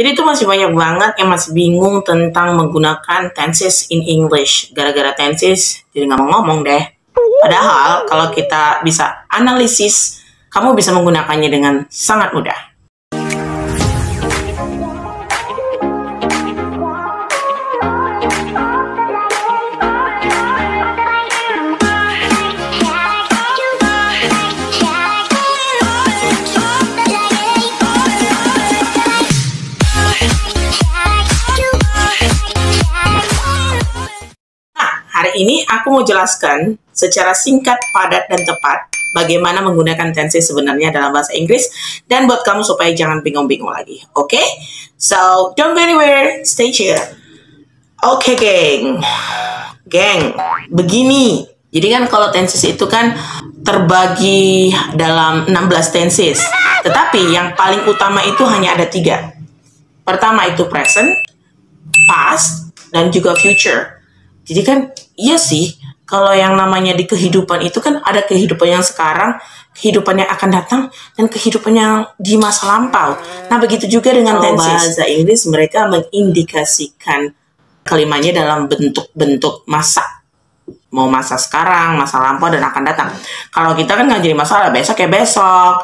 Jadi itu masih banyak banget yang masih bingung tentang menggunakan tenses in English. Gara-gara tenses, jadi nggak mau ngomong deh. Padahal kalau kita bisa analisis, kamu bisa menggunakannya dengan sangat mudah. Hari ini aku mau jelaskan secara singkat, padat, dan tepat bagaimana menggunakan tenses sebenarnya dalam bahasa Inggris, dan buat kamu supaya jangan bingung-bingung lagi. Oke? So, don't go anywhere, stay here. Oke, geng. Geng, begini. Jadi kan kalau tenses itu kan terbagi dalam 16 tenses. Tetapi yang paling utama itu hanya ada 3. Pertama itu present, past, dan juga future. Jadi kan, iya sih, kalau yang namanya di kehidupan itu kan ada kehidupan yang sekarang, kehidupan yang akan datang, dan kehidupan yang di masa lampau. Nah, begitu juga dengan tenses. Bahasa Inggris mereka mengindikasikan kalimatnya dalam bentuk-bentuk masa. Mau masa sekarang, masa lampau, dan akan datang. Kalau kita kan nggak jadi masalah, besok ya besok,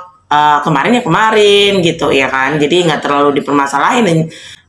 kemarin ya kemarin, gitu ya kan. Jadi nggak terlalu dipermasalahin.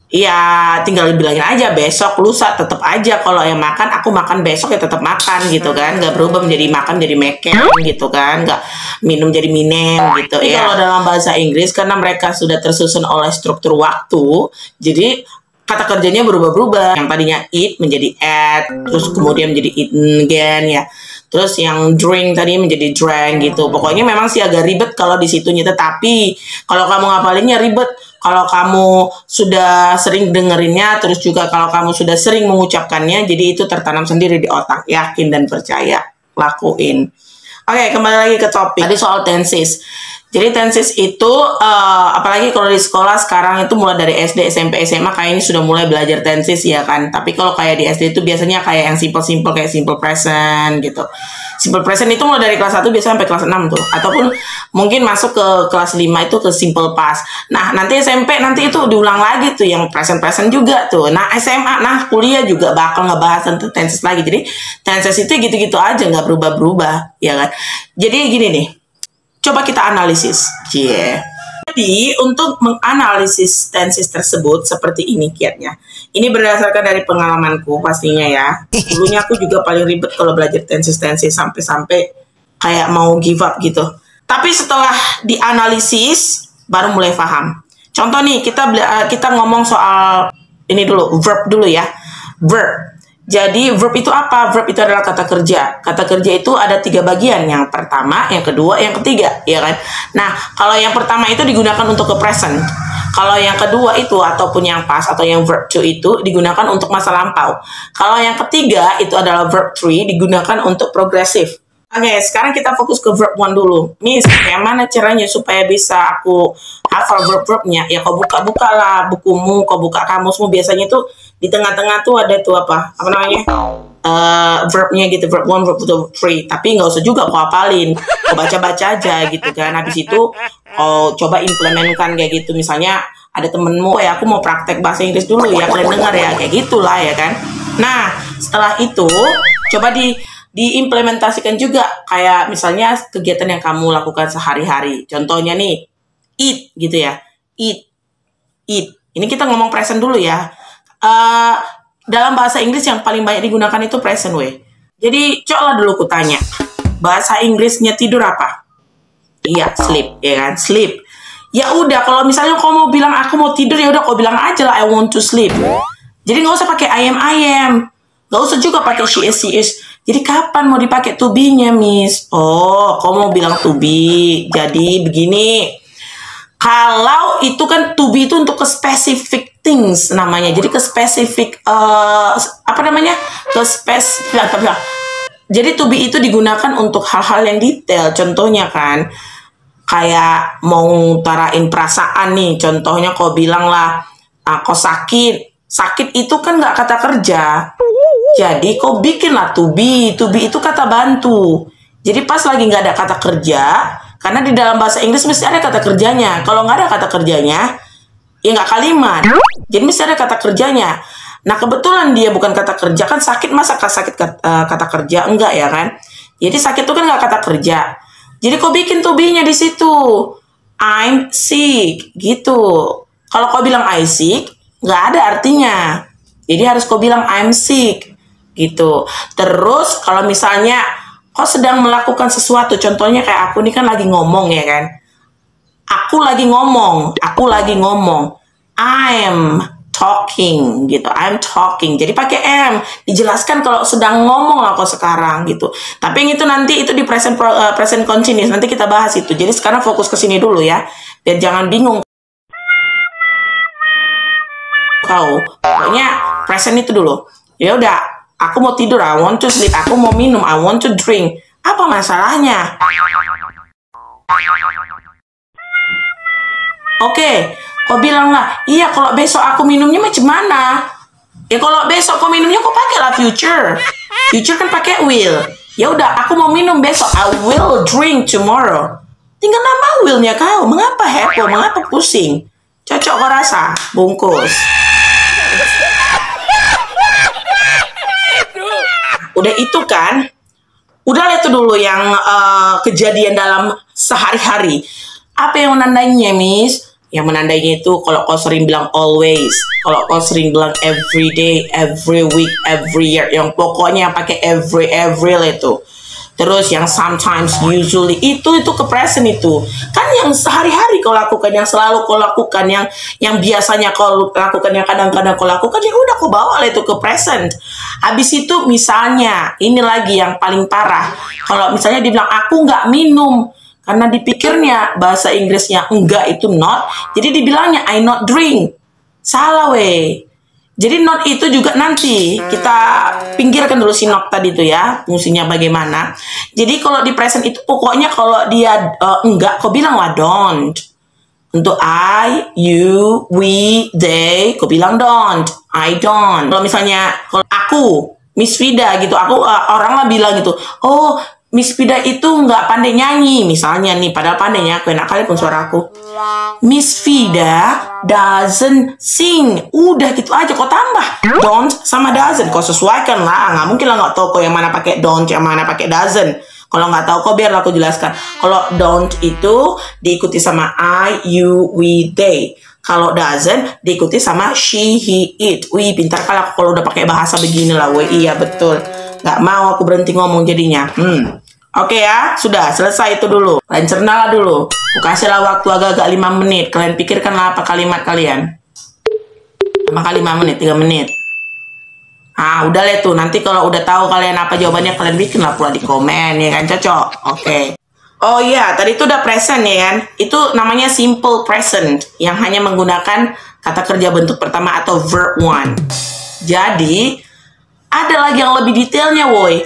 Iya, tinggal bilangin aja besok, lusa, tetap aja kalau yang makan, aku makan besok ya tetap makan gitu kan, nggak berubah menjadi makan jadi meken gitu kan, nggak minum jadi minem gitu ya. Kalau dalam bahasa Inggris karena mereka sudah tersusun oleh struktur waktu, jadi kata kerjanya berubah-berubah. Yang tadinya eat menjadi ate, terus kemudian menjadi eaten again ya. Terus yang drink tadi menjadi drank gitu. Pokoknya memang sih agak ribet kalau di situnya, tetapi kalau kamu ngapalinnya ribet. Kalau kamu sudah sering dengerinnya, terus juga kalau kamu sudah sering mengucapkannya, jadi itu tertanam sendiri di otak. Yakin dan percaya, lakuin. Oke, kembali lagi ke topik. Tadi soal tenses. Jadi tenses itu, apalagi kalau di sekolah sekarang itu mulai dari SD, SMP, SMA kayaknya sudah mulai belajar tenses ya kan. Tapi kalau kayak di SD itu biasanya kayak yang simple-simple, kayak simple present gitu. Simple present itu mulai dari kelas 1 biasanya sampai kelas 6 tuh. Ataupun mungkin masuk ke kelas 5 itu ke simple past. Nah, nanti SMP nanti itu diulang lagi tuh yang present-present juga tuh. Nah, SMA, nah kuliah juga bakal ngebahas tentang tenses lagi. Jadi tenses itu gitu-gitu aja, nggak berubah-berubah ya kan. Jadi gini nih. Coba kita analisis. Jadi, untuk menganalisis tenses tersebut seperti ini kiatnya. Ini berdasarkan dari pengalamanku pastinya ya. Dulunya aku juga paling ribet kalau belajar tenses-tenses sampai-sampai kayak mau give up gitu. Tapi setelah dianalisis baru mulai paham. Contoh nih, kita ngomong soal ini dulu, verb dulu ya. Verb. Jadi verb itu apa? Verb itu adalah kata kerja. Kata kerja itu ada 3 bagian. Yang pertama, yang kedua, yang ketiga, ya kan? Nah, kalau yang pertama itu digunakan untuk ke present. Kalau yang kedua itu ataupun yang past atau yang verb to itu digunakan untuk masa lampau. Kalau yang ketiga itu adalah verb 3 digunakan untuk progresif. Oke, sekarang kita fokus ke verb 1 dulu. Miss, gimana caranya supaya bisa aku hafal verb-verbnya? Ya, kau buka-buka lah bukumu, kau buka kamusmu. Biasanya tuh di tengah-tengah tuh ada tuh apa namanya? Verbnya gitu, verb 1, verb 2, 3. Tapi nggak usah juga kau hafalin. Kau baca-baca aja gitu kan. Habis itu kau coba implementkan kayak gitu. Misalnya ada temenmu, ya aku mau praktek bahasa Inggris dulu ya, kalian dengar ya, kayak gitulah ya kan. Nah, setelah itu coba diimplementasikan juga kayak misalnya kegiatan yang kamu lakukan sehari-hari. Contohnya nih, eat gitu ya. Eat. Ini kita ngomong present dulu ya. Dalam bahasa Inggris yang paling banyak digunakan itu present way. Jadi, coba dulu kutanya. Bahasa Inggrisnya tidur apa? Iya, sleep, ya kan? Sleep. Ya udah, kalau misalnya kau mau bilang aku mau tidur, ya udah kau bilang aja lah I want to sleep. Jadi nggak usah pakai I am. Nggak usah juga pakai she is. Jadi kapan mau dipakai to be-nya, Miss? Oh, kau mau bilang to be. Jadi begini. Kalau itu kan to be itu untuk ke specific things namanya. Jadi ke specific Jadi to be itu digunakan untuk hal-hal yang detail. Contohnya kan kayak mau ngutarain perasaan nih. Contohnya kau bilang lah, kau sakit. Sakit itu kan nggak kata kerja. Jadi kau bikinlah to be. To be itu kata bantu. Jadi pas lagi nggak ada kata kerja, karena di dalam bahasa Inggris mesti ada kata kerjanya. Kalau nggak ada kata kerjanya, ya nggak kalimat. Jadi mesti ada kata kerjanya. Nah kebetulan dia bukan kata kerja, kan sakit masa sakit kata kerja, enggak ya kan? Jadi sakit itu kan nggak kata kerja. Jadi kau bikin to be-nya di situ. I'm sick gitu. Kalau kau bilang I sick, nggak ada artinya. Jadi harus kau bilang I'm sick gitu. Terus kalau misalnya kau sedang melakukan sesuatu, contohnya kayak aku nih kan lagi ngomong ya kan. Aku lagi ngomong. I'm talking gitu. I'm talking. Jadi pakai am. Dijelaskan kalau sedang ngomong lah kok sekarang gitu. Tapi yang itu nanti itu di present continuous. Nanti kita bahas itu. Jadi sekarang fokus ke sini dulu ya. Biar jangan bingung kau. Pokoknya present itu dulu. Ya udah, aku mau tidur, I want to sleep. Aku mau minum, I want to drink. Apa masalahnya? Oke, kau bilang lah, iya kalau besok aku minumnya macam mana? Ya kalau besok kau minumnya kau pakai lah future. Future kan pakai will. Ya udah, aku mau minum besok. I will drink tomorrow. Tinggal nambah willnya kau. Mengapa heboh? Mengapa pusing? Cocok kau rasa? Bungkus. Udah itu kan? Udah itu dulu yang kejadian dalam sehari-hari. Apa yang menandainya, Miss? Yang menandainya itu kalau kau sering bilang always, kalau kau sering bilang every day, every week, every year, yang pokoknya yang pakai every lah itu. Terus yang sometimes, usually, itu ke present itu. Kan yang sehari-hari kau lakukan, yang selalu kau lakukan, yang biasanya kau lakukan, yang kadang-kadang kau lakukan, ya udah kau bawa lah itu ke present. Habis itu misalnya, ini lagi yang paling parah. Kalau misalnya dibilang, aku nggak minum. Karena dipikirnya bahasa Inggrisnya enggak itu not, jadi dibilangnya I not drink. Salah weh. Jadi not itu juga nanti kita pinggirkan dulu si not tadi itu ya, fungsinya bagaimana. Jadi kalau di present itu pokoknya kalau dia enggak, kau bilang lah don't. Untuk I, you, we, they, kau bilang don't. I don't. Kalau misalnya kalau aku, Miss Vida gitu, aku orang lah bilang gitu, oh Miss Vida itu nggak pandai nyanyi, misalnya nih, padahal pandainya aku enak kali pun suaraku. Miss Vida doesn't sing. Udah gitu aja, kau tambah don't sama doesn't, kau sesuaikan lah. Nggak mungkin lah nggak tahu kau yang mana pakai don't, yang mana pakai doesn't. Kalau nggak tahu kau biarlah aku jelaskan. Kalau don't itu diikuti sama I, you, we, they. Kalau doesn't diikuti sama she, he, it. Wih, pintar kali aku kalau udah pakai bahasa begini lah. Wih, iya betul. Nggak mau aku berhenti ngomong jadinya. Oke ya, sudah selesai itu dulu. Kalian cernalah dulu. Aku kasihlah waktu agak-agak 5 menit. Kalian pikirkanlah apa kalimat kalian. Sama kali 5 menit, 3 menit. Udah lah tuh. Nanti kalau udah tahu kalian apa jawabannya, kalian bikinlah pula di komen ya kan, cocok. Oke. Oh iya, tadi itu udah present ya kan. Itu namanya simple present yang hanya menggunakan kata kerja bentuk pertama atau verb one. Jadi ada lagi yang lebih detailnya, woi.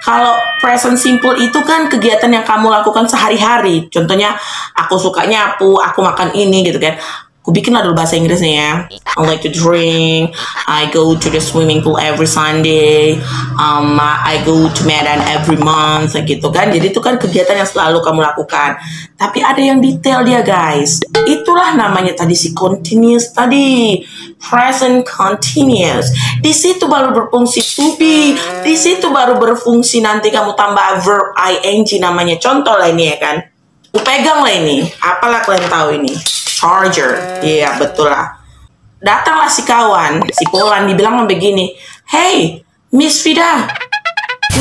Kalau present simple itu kan kegiatan yang kamu lakukan sehari-hari. Contohnya, aku suka nyapu, aku makan ini gitu kan. Aku bikin lah dulu bahasa Inggrisnya ya. I like to drink. I go to the swimming pool every Sunday. I go to Medan every month gitu kan. Jadi itu kan kegiatan yang selalu kamu lakukan. Tapi ada yang detail dia guys. Itulah namanya tadi si continuous tadi. Present continuous. Di situ baru berfungsi to be. Di situ baru berfungsi nanti kamu tambah verb ing namanya. Contoh lah ini ya kan. Pegang lah ini. Apalah kalian tahu ini? Charger. Iya, betul lah. Datanglah si kawan, si Polan, dibilang begini, hey, Miss Vida,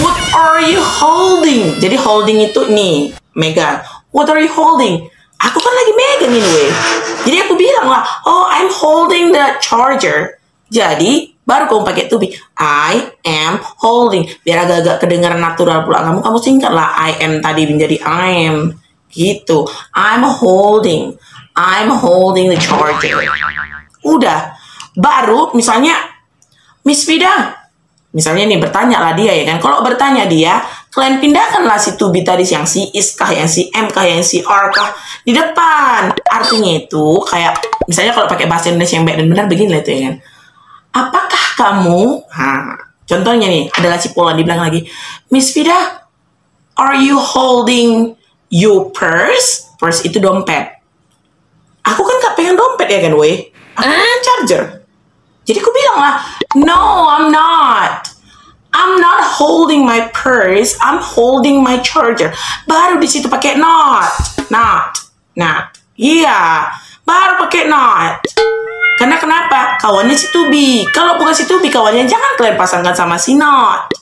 what are you holding? Jadi holding itu nih, megang. What are you holding? Aku kan lagi megang ini, weh. Jadi aku bilang lah, oh, I'm holding the charger. Jadi, baru kamu pakai to be. I am holding. Biar agak-agak kedengaran natural pula. Kamu singkat lah, I am tadi menjadi I am. Gitu. I'm holding the charger. Udah. Baru misalnya Miss Vida. Misalnya nih bertanya lah dia ya kan. Kalau bertanya dia, kalian pindahkanlah si to be tadi, yang si is kah, yang si am kah, yang si are kah di depan. Artinya itu kayak misalnya kalau pakai bahasa Indonesia yang baik dan benar begini lah itu ya kan. Apakah kamu, contohnya nih adalah si Pola dibilang lagi, Miss Vida, are you holding your purse? Purse itu dompet. Aku kan gak pengen dompet ya kan, weh. Charger. Jadi aku bilang lah, no, I'm not. I'm not holding my purse. I'm holding my charger. Baru di situ pakai not. Iya, baru pakai not. Karena kenapa? Kawannya si Tubi. Kalau bukan si Tubi kawannya, jangan kalian pasangkan sama si not.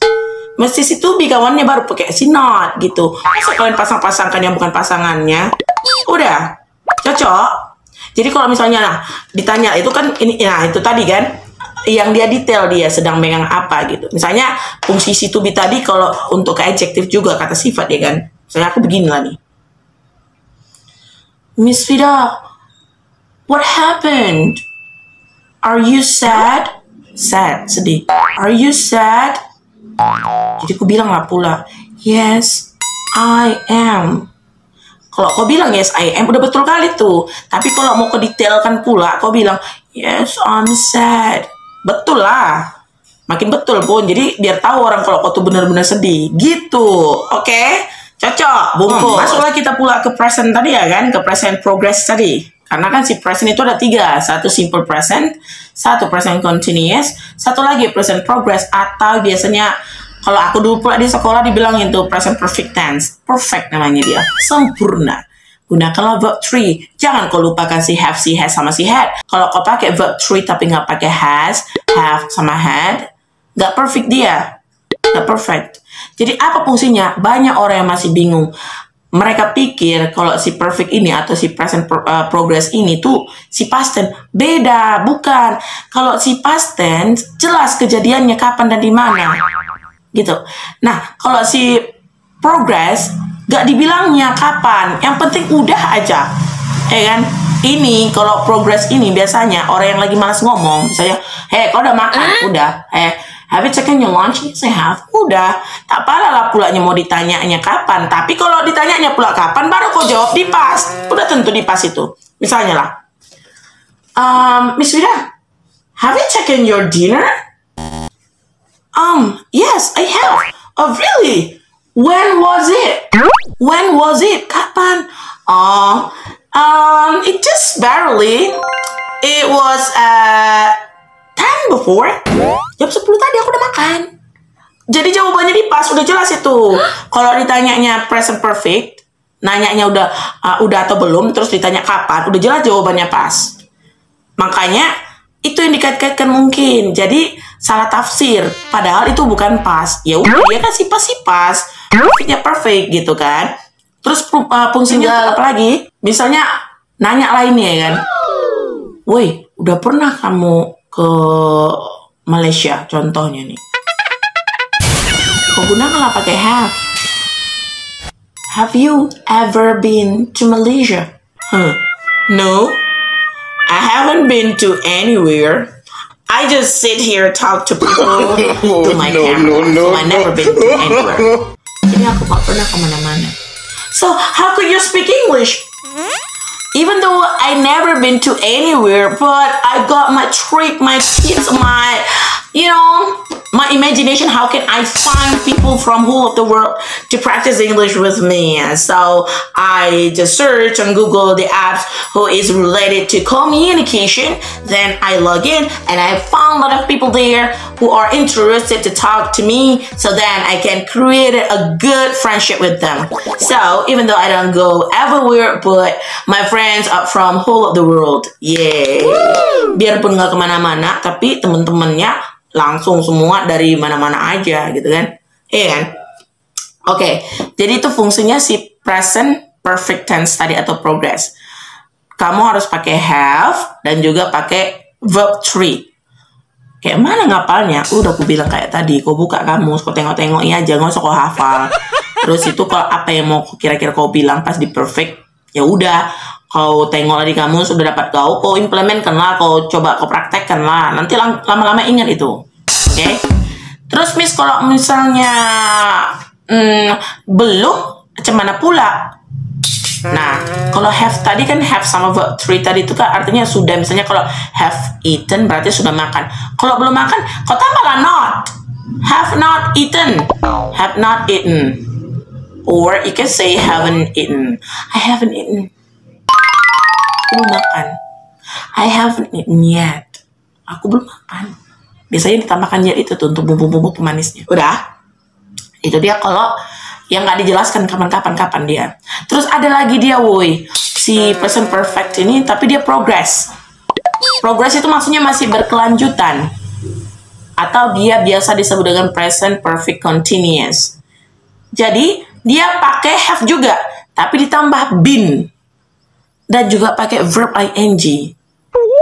Mesti si Tubi kawannya baru pakai si not gitu. Masa kalian pasang-pasangkan yang bukan pasangannya? Udah, cocok. Jadi kalau misalnya ditanya itu kan ini, nah itu tadi kan yang dia detail dia sedang megang apa gitu. Misalnya fungsi si to be tadi kalau untuk ke adjektif juga kata sifat ya kan. Misalnya aku begini lah nih. Miss Vida, what happened? Are you sad? Sad, sedih. Are you sad? Jadi aku bilang lah pula, yes, I am. Kalau kau bilang yes, I am, udah betul kali tuh. Tapi kalau mau kau detailkan pula, kau bilang, yes, I'm sad. Betul lah. Makin betul pun. Jadi biar tahu orang kalau kau tuh benar-benar sedih. Gitu. Oke? Cocok. Bungkus. Masuklah kita pula ke present tadi ya kan? Ke present progress tadi. Karena kan si present itu ada 3. Satu simple present. Satu present continuous. Satu lagi present progress. Atau biasanya kalau aku dulu pula di sekolah dibilang itu present perfect tense. Perfect namanya dia. Sempurna. Gunakanlah verb 3. Jangan kau lupakan si have, si has, sama si had. Kalau kau pakai verb 3 tapi nggak pakai has, have, sama had, nggak perfect dia. Nggak perfect. Jadi apa fungsinya? Banyak orang yang masih bingung. Mereka pikir kalau si perfect ini atau si present progress ini tuh si past tense. Beda, bukan. Kalau si past tense, jelas kejadiannya kapan dan di mana. Gitu. Nah, kalau si progress, gak dibilangnya kapan, yang penting udah aja, ya kan? Ini kalau progress ini biasanya orang yang lagi malas ngomong, misalnya, kau udah makan? Udah. Have you taken your lunch? Yes, I have. Udah. Tak apalah lah pulanya mau ditanyanya kapan. Tapi kalau ditanyanya pula kapan, baru kau jawab di pas. Udah tentu di pas itu. Misalnya lah, Miss Vida, have you taken your dinner? Yes, I have. Oh, really? When was it? When was it? Kapan? It just barely. It was 10 before. Jam 10 tadi aku udah makan. Jadi jawabannya di pas, udah jelas itu. Kalau ditanyanya present perfect, nanyanya udah atau belum, terus ditanya kapan, udah jelas jawabannya pas. Makanya itu yang dikait-kaitkan mungkin. Jadi salah tafsir. Padahal itu bukan pas. Ya udah, dia kan si pas. Perfectnya perfect gitu kan. Terus fungsinya apa lagi? Misalnya nanya lainnya ya kan. Woi, udah pernah kamu ke Malaysia? Contohnya nih. Kau gunakanlah pakai have. Have you ever been to Malaysia? No. I haven't been to anywhere. I just sit here talk to people to my camera. So I never been to anywhere. Jadi aku gak pernah kemana-mana. So how could you speak English? Even though I never been to anywhere, but I got my trick, my tips, my imagination. How can I find people from whole of the world to practice English with me? So I just search on Google the apps who is related to communication. Then I log in and I found a lot of people there who are interested to talk to me. So then I can create a good friendship with them. So even though I don't go everywhere, but my friends are from whole of the world. Yeah. Biarpun nggak kemana-mana, tapi temen-temennya langsung semua dari mana-mana aja gitu kan. Iya kan? Oke, jadi itu fungsinya si present perfect tense tadi atau progress. Kamu harus pakai have dan juga pakai verb 3. Kayak mana ngapalnya? Udah aku bilang kayak tadi, kau buka kamus, kau tengok-tengok aja, nggak usah kau hafal. Terus itu kalau apa yang mau kira-kira kau bilang pas di perfect, ya udah kau tengok di kamus, sudah dapat kau implementkan lah, kau coba kau praktekkan lah, nanti lama-lama ingat itu. Oke? Terus Miss kalau misalnya belum, macam mana pula? Nah, kalau have tadi kan have sama verb 3 tadi itu kan artinya sudah. Misalnya kalau have eaten berarti sudah makan. Kalau belum makan, kau tambahlah not. Have not eaten. Have not eaten. Or you can say haven't eaten. I haven't eaten. Belum makan. I haven't eaten yet. Aku belum makan. Biasanya ditambahkan yet itu tuh untuk bumbu-bumbu pemanisnya. Udah. Itu dia kalau yang nggak dijelaskan kapan dia. Terus ada lagi dia, woi, si present perfect ini, tapi dia progress. Progress itu maksudnya masih berkelanjutan. Atau dia biasa disebut dengan present perfect continuous. Jadi dia pakai have juga, tapi ditambah been. Dan juga pakai verb ing.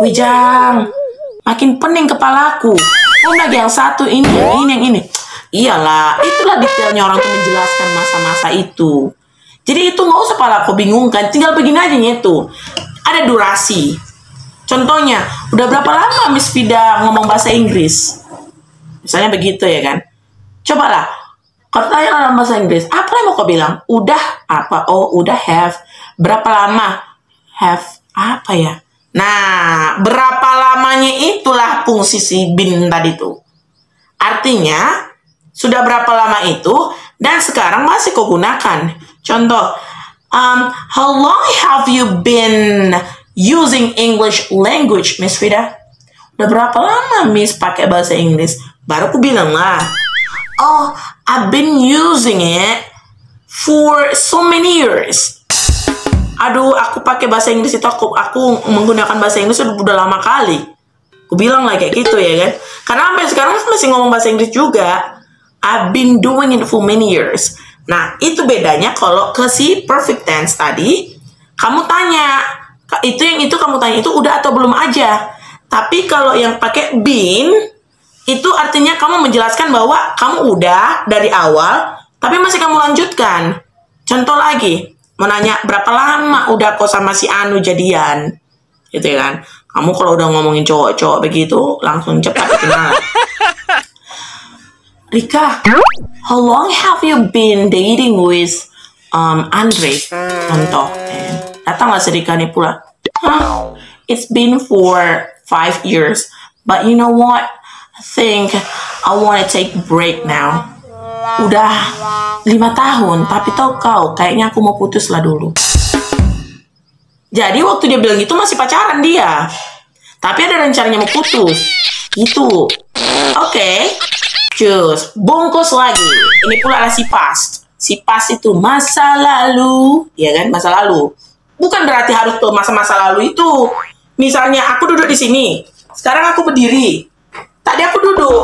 Wijang, makin pening kepalaku. Lagi yang satu ini, yang ini. Iyalah, itulah detailnya orang tuh menjelaskan masa-masa itu. Jadi itu nggak usah pala kau bingungkan, tinggal begini aja itu. Ada durasi. Contohnya, udah berapa lama Miss Vida ngomong bahasa Inggris? Misalnya begitu ya kan. Cobalah, kalau tanya dalam bahasa Inggris, apa yang mau kau bilang? Udah apa? Oh, udah have. Berapa lama? Have apa ya? Nah, berapa lamanya itulah fungsi si bin tadi tuh. Artinya, sudah berapa lama itu dan sekarang masih kau gunakan. Contoh, how long have you been using English language, Miss Vida? Udah berapa lama Miss pakai bahasa Inggris? Baru aku bilang lah, oh, I've been using it for so many years. Aduh, aku pakai bahasa Inggris itu, aku menggunakan bahasa Inggris udah lama kali. Aku bilang lah kayak gitu ya kan. Karena sampai sekarang masih ngomong bahasa Inggris juga. I've been doing it for many years. Nah, itu bedanya kalau ke si perfect tense tadi, kamu tanya, itu kamu tanya itu udah atau belum aja. Tapi kalau yang pakai been, itu artinya kamu menjelaskan bahwa kamu udah dari awal, tapi masih kamu lanjutkan. Contoh lagi, mau nanya berapa lama udah kok sama si Anu jadian, gitu ya kan? Kamu kalau udah ngomongin cowok-cowok begitu, langsung cepat kenal. Rika, how long have you been dating with Andre? Contoh, datanglah si Rika nih pula. It's been for 5 years, but you know what? I think I want to take a break now. Udah 5 tahun, tapi tau kau, kayaknya aku mau putus lah dulu. Jadi waktu dia bilang gitu masih pacaran dia, tapi ada rencananya mau putus. Gitu. Oke. Cus, bungkus lagi. Ini pula adalah si past. Si past itu masa lalu, ya kan? Masa lalu. Bukan berarti harus tuh masa-masa lalu itu. Misalnya aku duduk di sini, sekarang aku berdiri. Tadi aku duduk.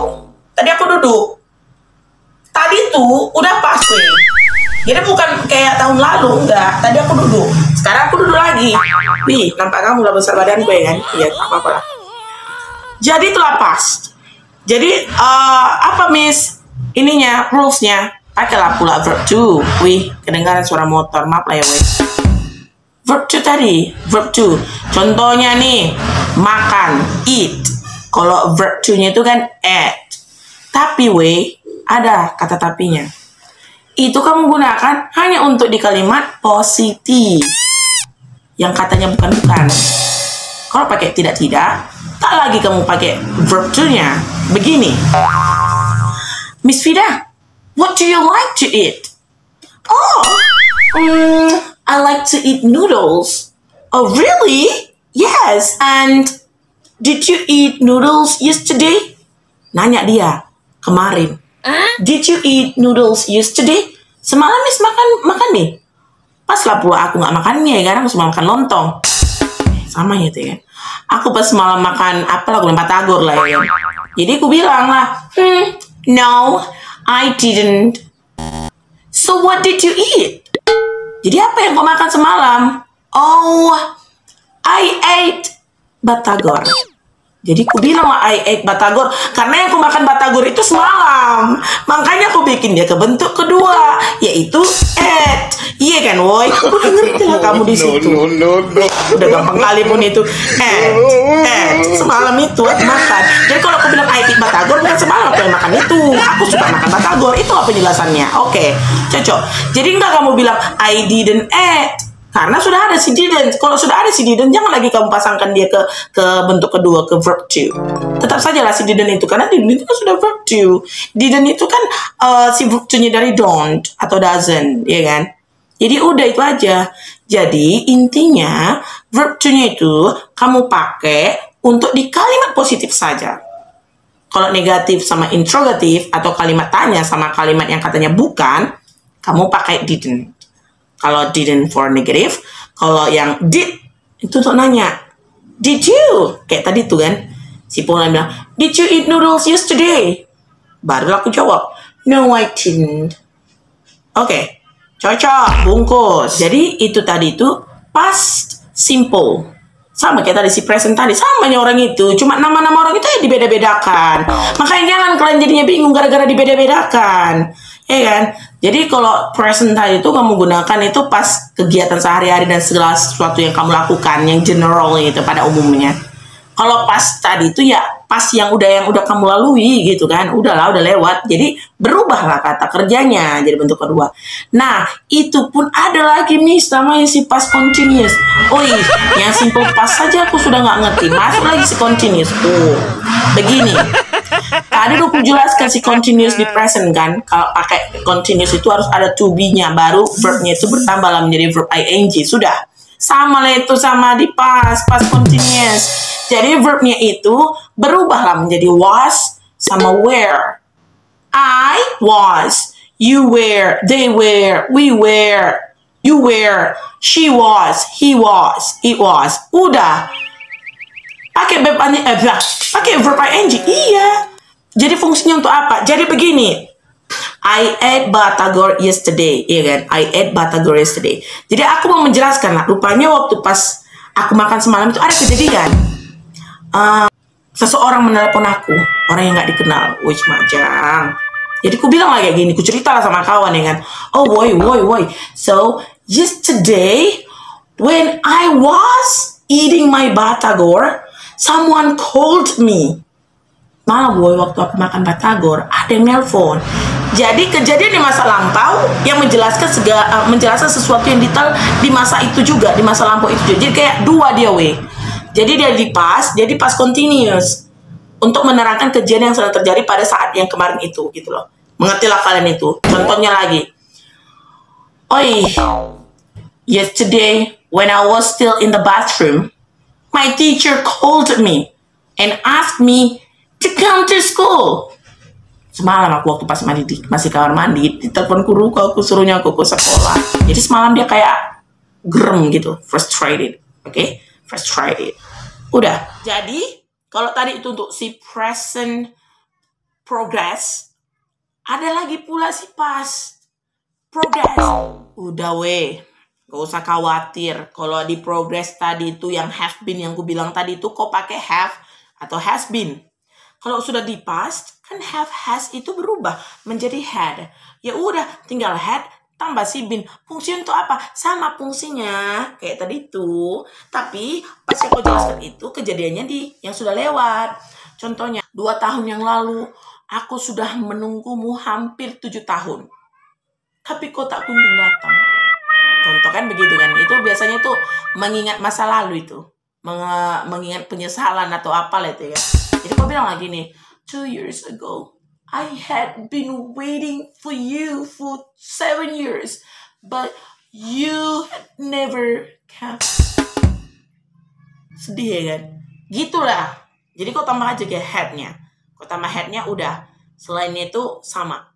Tadi tuh udah pas nih. Jadi bukan kayak tahun lalu, enggak. Tadi aku duduk. Sekarang aku duduk lagi. Wih, nampak kamu lah besar badan gue kan? Iya, apa-apa lah. Jadi itulah past. Jadi apa Miss ininya rulesnya pakailah pula verb to. Wih, kedengaran suara motor, maaf lah ya weh. Verb to tadi, verb to. Contohnya nih, makan, eat. Kalau verb to nya itu kan ate. Tapi weh, ada kata tapinya. Itu kamu gunakan hanya untuk di kalimat positif. Yang katanya bukan-bukan. Kalau pakai tidak-tidak, tak lagi kamu pakai verb to-nya. Begini. Miss Vida, what do you like to eat? Oh, I like to eat noodles. Oh, really? Yes. And did you eat noodles yesterday? Nanya dia kemarin. Did you eat noodles yesterday? Semalam Miss makan nih. Pas lah pula aku nggak makan mie, karena aku cuma makan lontong. Sama gitu ya. Aku pas malam makan apa lah, batagor lah ya. Jadi aku bilang lah, no, I didn't. So what did you eat? Jadi apa yang kau makan semalam? Oh, I ate batagor. Jadi aku bilang lah I ate batagor, karena yang aku makan batagor itu semalam. Makanya aku bikin dia ke bentuk kedua, yaitu ate. Iya kan, woi? Udah ngerti lah kamu di situ. No. Udah gampang kali pun itu. Ate. Semalam itu aku makan. Jadi kalau aku bilang I ate batagor, bukan semalam aku yang makan itu. Aku suka makan batagor. Itu apa penjelasannya? Oke, cocok. Jadi enggak kamu bilang I didn't eat. Karena sudah ada si didn't. Kalau sudah ada si didn't, jangan lagi kamu pasangkan dia ke bentuk kedua, ke verb to. Tetap saja lah si didn't itu, karena didn't itu kan sudah verb to. Didn't itu kan si verb to-nya dari don't atau doesn't, ya kan? Jadi udah itu aja. Jadi intinya verb to-nya itu kamu pakai untuk di kalimat positif saja. Kalau negatif sama interrogatif atau kalimat tanya sama kalimat yang katanya bukan, kamu pakai didn't. Kalau didn't for negative, kalau yang did itu untuk nanya. Did you? Kayak tadi tuh kan. Si Paula bilang, did you eat noodles yesterday? Baru aku jawab, no I didn't. Oke, cocok, bungkus. Jadi itu tadi itu past simple. Sama kayak tadi si present tadi, samanya orang itu. Cuma nama-nama orang itu ya dibeda-bedakan. Makanya jangan kalian jadinya bingung gara-gara dibeda-bedakan. Ya kan? Jadi kalau present tadi itu kamu gunakan itu pas kegiatan sehari-hari dan segala sesuatu yang kamu lakukan, yang general itu pada umumnya. Kalau pas tadi itu ya pas yang udah kamu lalui gitu kan, udahlah udah lewat. Jadi berubahlah kata kerjanya jadi bentuk kedua. Nah itu pun ada lagi nih namanya si past continuous. Oh iya, yang simple past saja aku sudah nggak ngerti. Masuk lagi si continuous. Oh, begini. Tadi udah aku jelaskan si continuous di present kan. Kalau pakai continuous itu harus ada to be-nya, baru verb-nya itu bertambah lah menjadi verb ing. Sudah. Sama lah itu sama di past continuous. Jadi verbnya itu berubahlah menjadi was sama were. I was, you were, they were, we were, you were, she was, he was, it was. Udah. Pakai verb ing. Iya. Jadi fungsinya untuk apa? Jadi begini. I ate batagor yesterday, iya kan? I ate batagor yesterday. Jadi aku mau menjelaskan lah. Rupanya waktu pas aku makan semalam itu ada kejadian. Seseorang menelepon aku, orang yang nggak dikenal, wih Majang. Jadi aku bilang lah kayak gini, aku cerita lah sama kawan ya kan. Oh woi. So yesterday when I was eating my batagor, someone called me. Malah boy, waktu aku makan batagor ada yang nelpon. Jadi kejadian di masa lampau yang menjelaskan menjelaskan sesuatu yang detail di masa itu juga, di masa lampau itu juga. Jadi kayak dua dia weh. Jadi dia di past, jadi past continuous untuk menerangkan kejadian yang sedang terjadi pada saat yang kemarin itu gitu loh. Mengertilah kalian itu. Contohnya lagi. Oi, yesterday when I was still in the bathroom, my teacher called me and asked me to come to school. Semalam aku waktu pas masih kamar mandi, ditelepon guru aku suruhnya aku ke sekolah. Jadi semalam dia kayak gerem gitu, frustrated, oke? Frustrated. Udah. Jadi kalau tadi itu untuk si present progress, ada lagi pula si past progress. Udah weh, gak usah khawatir. Kalau di progress tadi itu yang have been yang aku bilang tadi itu kok pakai have atau has been. Kalau sudah di past, kan have, has itu berubah menjadi had. Ya udah, tinggal had tambah si been. Fungsinya untuk apa? Sama fungsinya kayak tadi itu. Tapi pas yang aku jelaskan itu kejadiannya di yang sudah lewat. Contohnya, 2 tahun yang lalu aku sudah menunggumu hampir 7 tahun. Tapi kau tak kunjung datang. Contoh kan begitu kan. Itu biasanya tuh mengingat masa lalu itu. Mengingat penyesalan atau apalah itu ya. Jadi kau bilang lagi nih, 2 years ago, I had been waiting for you for 7 years, but you never came. Sedih ya kan? Gitulah. Jadi kau tambah aja kayak had-nya. Kau tambah had-nya udah. Selainnya itu sama.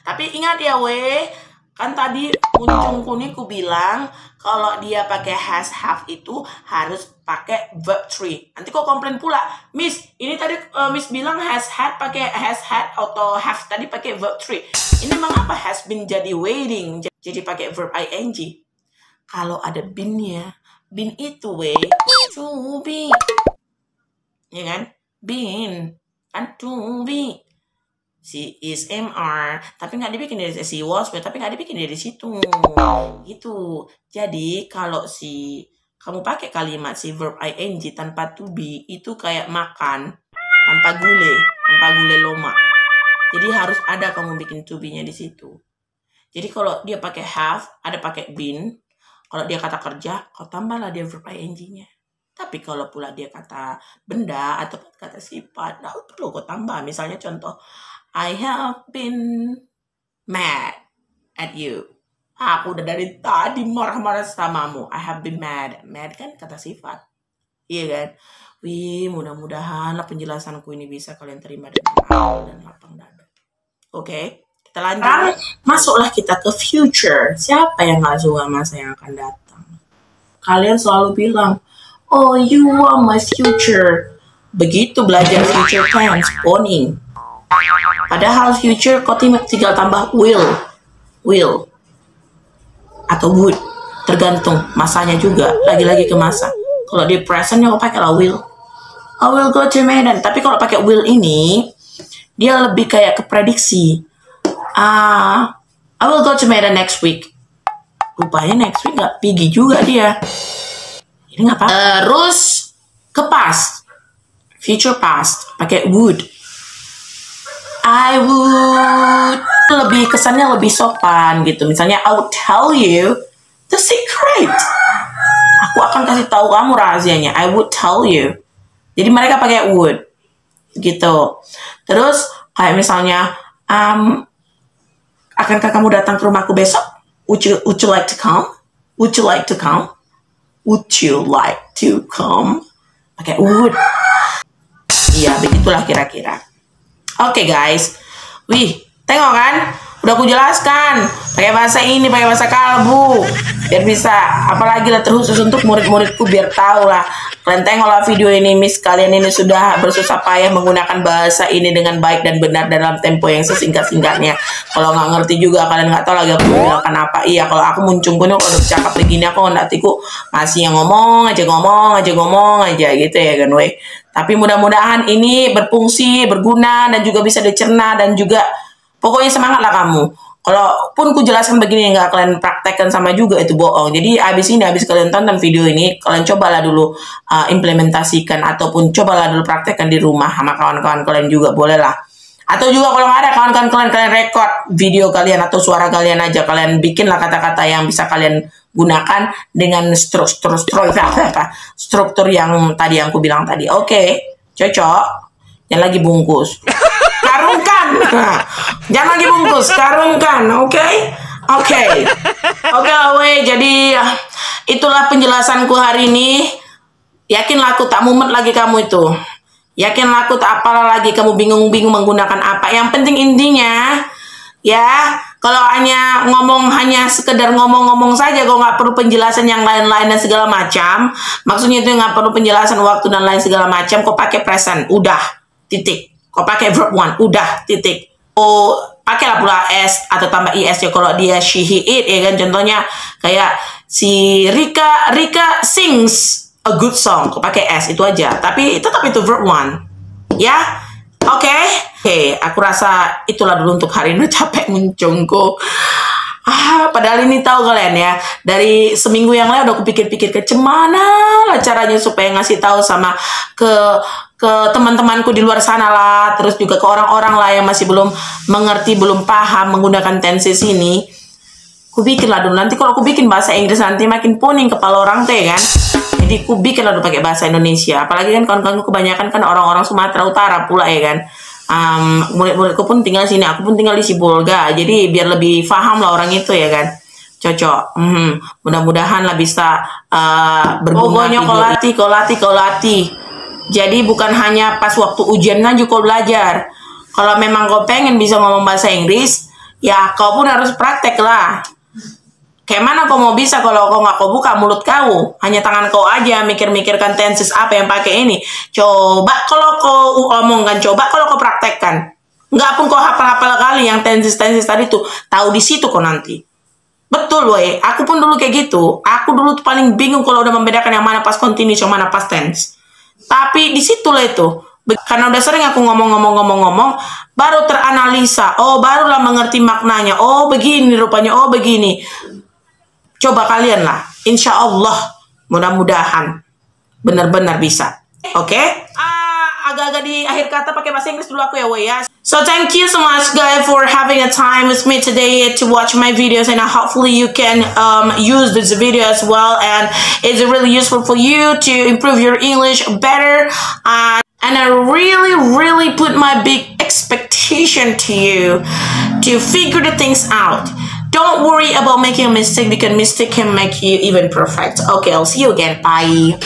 Tapi ingat ya weh, kan tadi Muncung Kuning ku bilang kalau dia pakai has, have itu harus pakai verb 3. Nanti kok komplain pula, Miss, ini tadi Miss bilang has had pakai has had atau have tadi pakai verb 3. Ini memang apa? Has been jadi waiting, jadi pakai verb ing. Kalau ada been-nya, been itu weh, to be. Ya kan? Been, kan to be. Si is MR, tapi nggak dibikin dari si was, tapi nggak dibikin dari situ, gitu. Jadi kalau si kamu pakai kalimat si verb ing tanpa to be itu kayak makan tanpa gule loma. Jadi harus ada kamu bikin to be-nya di situ. Jadi kalau dia pakai have, ada pakai been. Kalau dia kata kerja, kau tambahlah dia verb ing-nya. Tapi kalau pula dia kata benda atau kata sifat, nah perlu kau tambah. Misalnya contoh, I have been mad at you. Aku udah dari tadi marah-marah samamu. I have been mad. Mad kan kata sifat. Iya kan? Wih, mudah-mudahan lah penjelasanku ini bisa kalian terima dengan awal dan lapang dada. Oke, kita lanjut. Sekarang masuklah kita ke future. Siapa yang gak suka masa yang akan datang? Kalian selalu bilang, oh you are my future. Begitu belajar future tense, pony. Padahal future kau tinggal tambah will. Atau would, tergantung masanya juga, lagi-lagi ke masa. Kalau di presentnya kau pakai lah will. I will go to Medan. Tapi kalau pakai will ini, dia lebih kayak ke prediksi. I will go to Medan next week. Rupanya next week nggak pergi juga dia. Ini nggak apa. Terus ke past, future past, pakai would. I would, lebih kesannya lebih sopan gitu. Misalnya I would tell you the secret. Aku akan kasih tahu kamu rahasianya. I would tell you. Jadi mereka pakai would gitu. Terus kayak misalnya akankah kamu datang ke rumahku besok? Would you like to come? Would you like to come? Would you like to come? Pakai would. Iya, begitulah kira-kira. Oke guys, wih, tengok kan? Udah aku jelaskan, pakai bahasa ini, pakai bahasa kalbu, biar bisa, apalagi lah terkhusus untuk murid-muridku biar tahu lah. Kalian tengoklah video ini, Miss kalian ini sudah bersusah payah menggunakan bahasa ini dengan baik dan benar dalam tempo yang sesingkat-singkatnya. Kalau nggak ngerti juga, kalian nggak tahu lagi aku bilang apa. Iya, kalau aku muncung pun kalau udah cakap begini aku nantiku masih yang ngomong aja gitu ya kan, weh. Tapi mudah-mudahan ini berfungsi, berguna, dan juga bisa dicerna, dan juga pokoknya semangatlah kamu. Kalaupun ku jelaskan begini nggak kalian praktekkan sama juga itu bohong. Jadi abis kalian tonton video ini, kalian cobalah dulu implementasikan ataupun cobalah dulu praktekkan di rumah sama kawan-kawan kalian juga boleh lah. Atau juga kalau nggak ada kawan-kawan kalian record video kalian atau suara kalian aja, kalian bikinlah kata-kata yang bisa kalian gunakan dengan struktur yang tadi yang aku bilang tadi. Oke, cocok. Jangan lagi bungkus. Karungkan. Jangan lagi bungkus, karungkan. Oke. Jadi itulah penjelasanku hari ini. Yakinlah aku tak mumet lagi kamu itu. Yakinlah aku tak apalah lagi kamu bingung-bingung menggunakan apa. Yang penting intinya ya, kalau hanya sekedar ngomong-ngomong saja, kau nggak perlu penjelasan yang lain-lain dan segala macam. Maksudnya itu nggak perlu penjelasan waktu dan lain segala macam. Kau pakai present, udah, titik. Kau pakai verb one, udah, titik. Oh, pakailah pula s atau tambah is ya kalau dia she, he, it ya kan. Contohnya kayak si Rika sings a good song, kau pakai s itu aja. Tapi tetap itu verb one, ya. Oke, aku rasa itulah dulu untuk hari ini. Capek muncungku. Padahal ini tahu kalian ya, dari seminggu yang lalu udah aku pikir-pikir ke cemana lah caranya supaya ngasih tahu sama ke teman-temanku di luar sana lah, terus juga ke orang-orang lah yang masih belum mengerti, belum paham menggunakan tenses ini. Ku bikin lah dulu, nanti kalau aku bikin bahasa Inggris nanti makin poning kepala orang teh kan. Jadi ku bikin lah dulu pakai bahasa Indonesia. Apalagi kan kawan-kawanku kebanyakan kan orang-orang Sumatera Utara pula ya kan. Murid-muridku pun tinggal sini, aku pun tinggal di Sibolga. Jadi biar lebih paham lah orang itu ya kan. Cocok. Mudah-mudahan lah bisa berguna. Pokoknya kau latih. Jadi bukan hanya pas waktu ujian aja kau belajar. Kalau memang kau pengen bisa ngomong bahasa Inggris, ya kau pun harus praktek lah. Kayak mana kau mau bisa kalau kau nggak kau buka mulut kau, hanya tangan kau aja mikir-mikirkan tenses apa yang pakai ini. Coba kalau kau omongkan, coba kalau kau praktekkan. Nggak pun kau hafal-hafal kali yang tenses tadi tuh, tahu di situ kau nanti. Betul weh, aku pun dulu kayak gitu. Aku dulu tuh paling bingung kalau udah membedakan yang mana past continuous, yang mana past tense. Tapi di situlah itu. Karena udah sering aku ngomong, baru teranalisa. Oh, barulah mengerti maknanya. Oh, begini rupanya. Oh, begini. Coba kalian lah. Insya Allah, mudah-mudahan benar-benar bisa. Oke? Agak-agak di akhir kata pakai bahasa Inggris dulu aku ya, weh ya. So thank you so much guys for having a time with me today to watch my videos, and hopefully you can use this video as well, and it's really useful for you to improve your English better. And I really put my big expectation to you to figure the things out. don't worry about making a mistake because mistake can make you even perfect. Okay, I'll see you again. Bye.